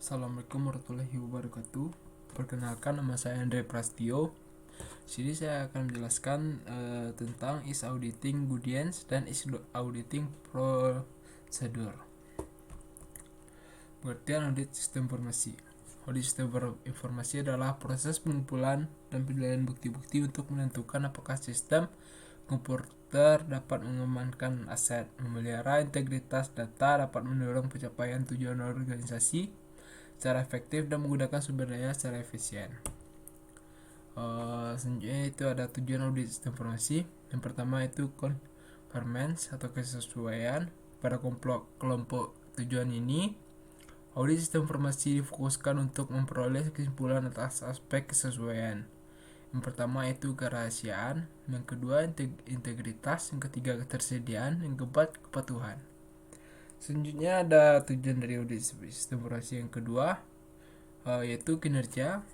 Assalamualaikum warahmatullahi wabarakatuh. Perkenalkan, nama saya Andre Prastio. Sini saya akan menjelaskan tentang is auditing Goodians dan is auditing procedure. Pengertian audit sistem informasi. Audit sistem informasi adalah proses pengumpulan dan penilaian bukti-bukti untuk menentukan apakah sistem komputer dapat mengamankan aset, memelihara integritas data, dapat mendorong pencapaian tujuan organisasi secara efektif, dan menggunakan sumber daya secara efisien. Selanjutnya itu ada tujuan audit sistem informasi. Yang pertama itu conformance atau kesesuaian. Pada kelompok tujuan ini, audit sistem informasi difokuskan untuk memperoleh kesimpulan atas aspek kesesuaian. Yang pertama itu kerahasiaan, yang kedua integritas, yang ketiga ketersediaan, yang keempat kepatuhan. Selanjutnya ada tujuan dari audit sistem informasi yang kedua, yaitu kinerja.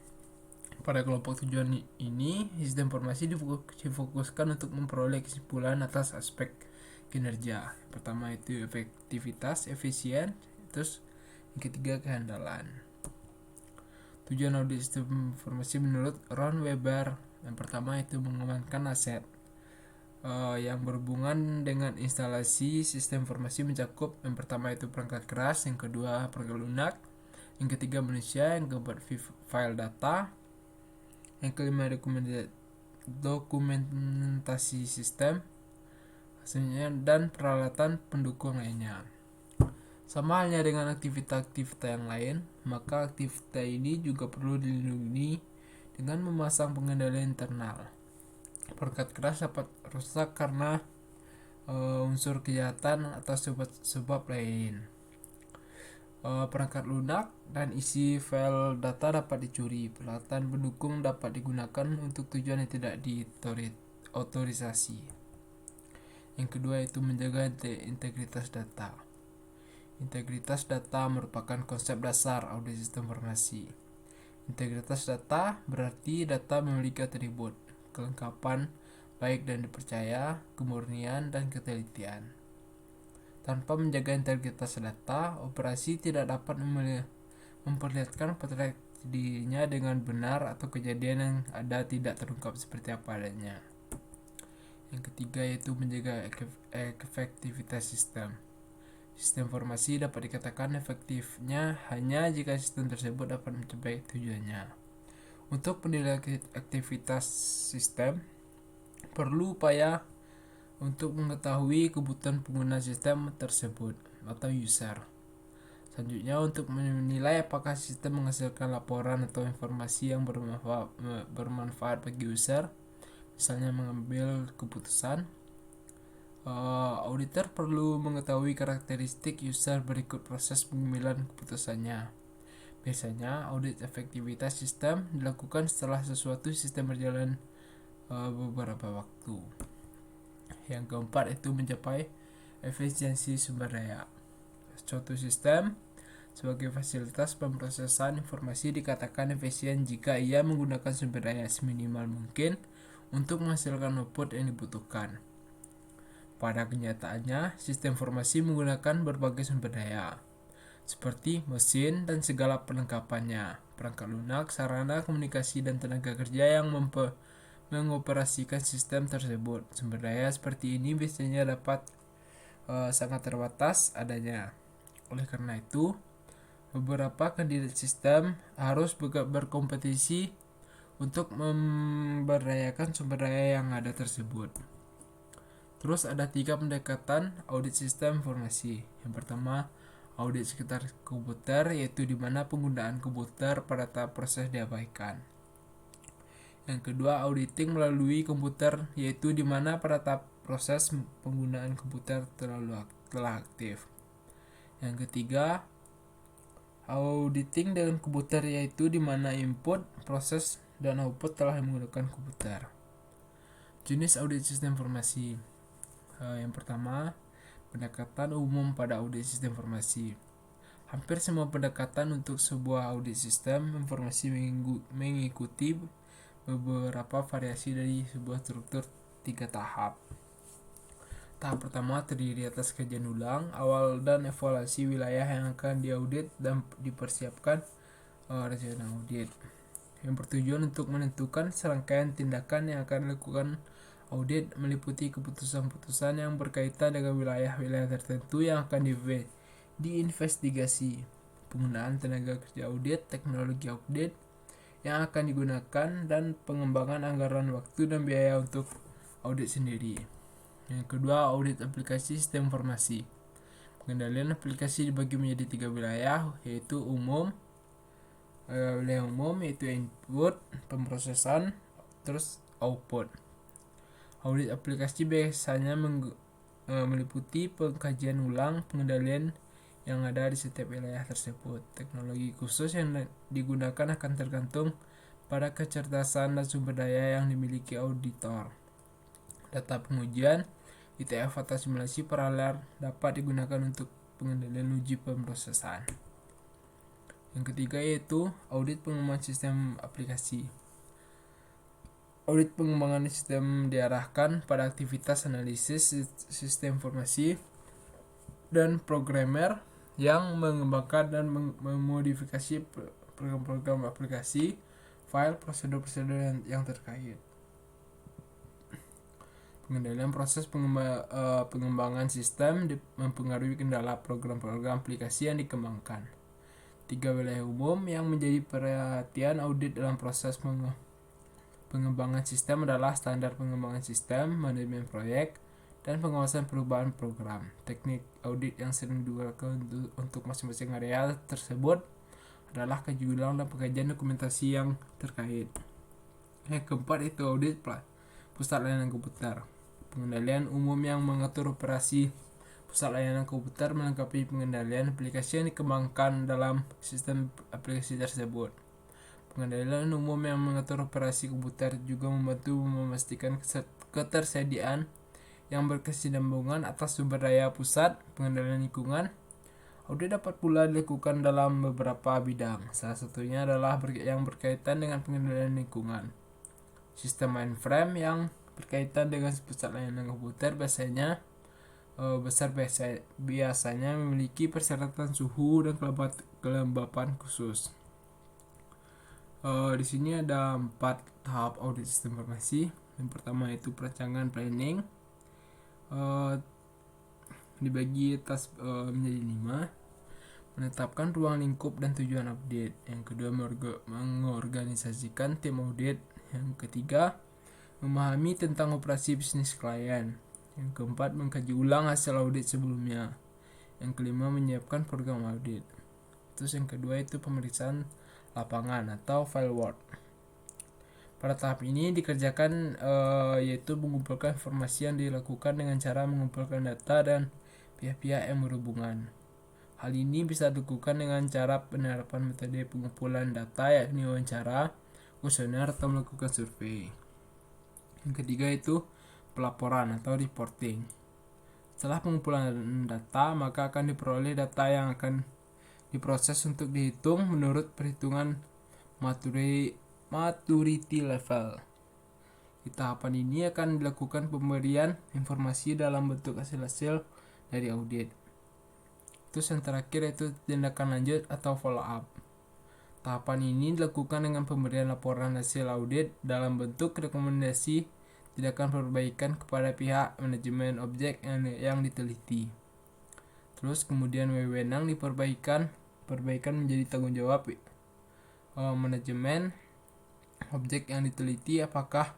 Pada kelompok tujuan ini, sistem informasi difokuskan untuk memperoleh kesimpulan atas aspek kinerja. Pertama itu efektivitas, efisien, terus yang ketiga kehandalan. Tujuan audit sistem informasi menurut Ron Weber, yang pertama itu mengamankan aset. Yang berhubungan dengan instalasi sistem informasi mencakup yang pertama itu perangkat keras, yang kedua perangkat lunak, yang ketiga manusia, yang keempat file data, yang kelima dokumentasi sistem, dan peralatan pendukung lainnya. Sama halnya dengan aktivitas-aktivitas yang lain, maka aktivitas ini juga perlu dilindungi dengan memasang pengendali internal. Perangkat keras dapat rusak karena unsur kejahatan atau sebab lain. Perangkat lunak dan isi file data dapat dicuri. Peralatan pendukung dapat digunakan untuk tujuan yang tidak diotorisasi. Yang kedua itu menjaga integritas data. Integritas data merupakan konsep dasar audit sistem informasi. Integritas data berarti data memiliki atribut kelengkapan, baik dan dipercaya, kemurnian, dan ketelitian. Tanpa menjaga integritas data, operasi tidak dapat memperlihatkan potret dirinya dengan benar atau kejadian yang ada tidak terungkap seperti apa adanya. Yang ketiga yaitu menjaga efektivitas sistem. Sistem informasi dapat dikatakan efektifnya hanya jika sistem tersebut dapat mencapai tujuannya. Untuk penilaian aktivitas sistem, perlu upaya untuk mengetahui kebutuhan pengguna sistem tersebut atau user. Selanjutnya, untuk menilai apakah sistem menghasilkan laporan atau informasi yang bermanfaat bagi user, misalnya mengambil keputusan, auditor perlu mengetahui karakteristik user berikut proses pengambilan keputusannya. Biasanya, audit efektivitas sistem dilakukan setelah suatu sistem berjalan beberapa waktu. Yang keempat itu mencapai efisiensi sumber daya. Suatu sistem sebagai fasilitas pemrosesan informasi dikatakan efisien jika ia menggunakan sumber daya seminimal mungkin untuk menghasilkan output yang dibutuhkan. Pada kenyataannya, sistem informasi menggunakan berbagai sumber daya, seperti mesin dan segala perlengkapannya, perangkat lunak, sarana komunikasi, dan tenaga kerja yang mengoperasikan sistem tersebut. Sumber daya seperti ini biasanya dapat sangat terbatas adanya. Oleh karena itu, beberapa kandidat sistem harus berkompetisi untuk memberdayakan sumber daya yang ada tersebut. Terus ada 3 pendekatan audit sistem informasi. Yang pertama, audit sekitar komputer, yaitu di mana penggunaan komputer pada tahap proses diabaikan. Yang kedua, auditing melalui komputer, yaitu di mana pada tahap proses penggunaan komputer telah aktif. Yang ketiga, auditing dengan komputer, yaitu di mana input, proses, dan output telah menggunakan komputer. Jenis audit sistem informasi. Yang pertama, pendekatan umum pada audit sistem informasi. Hampir semua pendekatan untuk sebuah audit sistem informasi mengikuti beberapa variasi dari sebuah struktur 3 tahap. Tahap pertama terdiri atas kajian ulang, awal dan evaluasi wilayah yang akan diaudit dan dipersiapkan rencana audit. Yang bertujuan untuk menentukan serangkaian tindakan yang akan dilakukan audit, meliputi keputusan-keputusan yang berkaitan dengan wilayah-wilayah tertentu yang akan diinvestigasi, penggunaan tenaga kerja audit, teknologi audit yang akan digunakan, dan pengembangan anggaran waktu dan biaya untuk audit sendiri. Yang kedua, audit aplikasi sistem informasi. Pengendalian aplikasi dibagi menjadi 3 wilayah, yaitu umum, wilayah umum yaitu input, pemrosesan, terus output. Audit aplikasi biasanya meliputi pengkajian ulang pengendalian yang ada di setiap wilayah tersebut. Teknologi khusus yang digunakan akan tergantung pada kecerdasan dan sumber daya yang dimiliki auditor. Data pengujian, ITF atau simulasi paralel dapat digunakan untuk pengendalian uji pemrosesan. Yang ketiga yaitu audit pengembangan sistem aplikasi. Audit pengembangan sistem diarahkan pada aktivitas analisis sistem informasi dan programmer yang mengembangkan dan memodifikasi program-program aplikasi, file, prosedur-prosedur yang terkait. Pengendalian proses pengembangan sistem mempengaruhi kendala program-program aplikasi yang dikembangkan. 3 wilayah umum yang menjadi perhatian audit dalam proses pengembangan sistem adalah standar pengembangan sistem, manajemen proyek, dan pengawasan perubahan program. Teknik audit yang sering digunakan untuk masing-masing area tersebut adalah kaji ulang dan pengkajian dokumentasi yang terkait. Yang keempat itu audit pusat layanan komputer. Pengendalian umum yang mengatur operasi pusat layanan komputer melengkapi pengendalian aplikasi yang dikembangkan dalam sistem aplikasi tersebut. Pengendalian umum yang mengatur operasi komputer juga membantu memastikan ketersediaan yang berkesinambungan atas sumber daya pusat. Pengendalian lingkungan audit dapat pula dilakukan dalam beberapa bidang. Salah satunya adalah yang berkaitan dengan pengendalian lingkungan. Sistem mainframe yang berkaitan dengan pusat layanan komputer biasanya memiliki persyaratan suhu dan kelembapan khusus. Di sini ada 4 tahap audit sistem informasi. Yang pertama itu perancangan planning, dibagi atas menjadi 5. Menetapkan ruang lingkup dan tujuan update. Yang kedua, mengorganisasikan tim audit. Yang ketiga, memahami tentang operasi bisnis klien. Yang keempat, mengkaji ulang hasil audit sebelumnya. Yang kelima, menyiapkan program audit. Terus yang kedua itu pemeriksaan lapangan atau field work. Pada tahap ini dikerjakan yaitu mengumpulkan informasi yang dilakukan dengan cara mengumpulkan data dan pihak-pihak yang berhubungan. Hal ini bisa dilakukan dengan cara penerapan metode pengumpulan data, yakni wawancara, kuesioner, atau melakukan survei. Yang ketiga itu pelaporan atau reporting. Setelah pengumpulan data, maka akan diperoleh data yang akan diproses untuk dihitung menurut perhitungan maturity level. Di tahapan ini akan dilakukan pemberian informasi dalam bentuk hasil-hasil dari audit. Terus yang terakhir yaitu tindakan lanjut atau follow up. Tahapan ini dilakukan dengan pemberian laporan hasil audit dalam bentuk rekomendasi tindakan perbaikan kepada pihak manajemen objek yang diteliti. Terus kemudian wewenang perbaikan menjadi tanggung jawab manajemen objek yang diteliti, apakah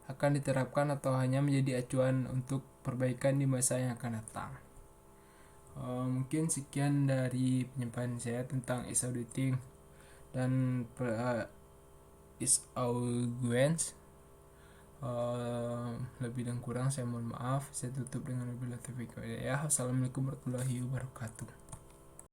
akan diterapkan atau hanya menjadi acuan untuk perbaikan di masa yang akan datang. Mungkin sekian dari penyampaian saya tentang is auditing dan is audience. Lebih dan kurang saya mohon maaf. Saya tutup dengan wabillahi taufiq wal hidayah. Wassalamualaikum warahmatullahi wabarakatuh.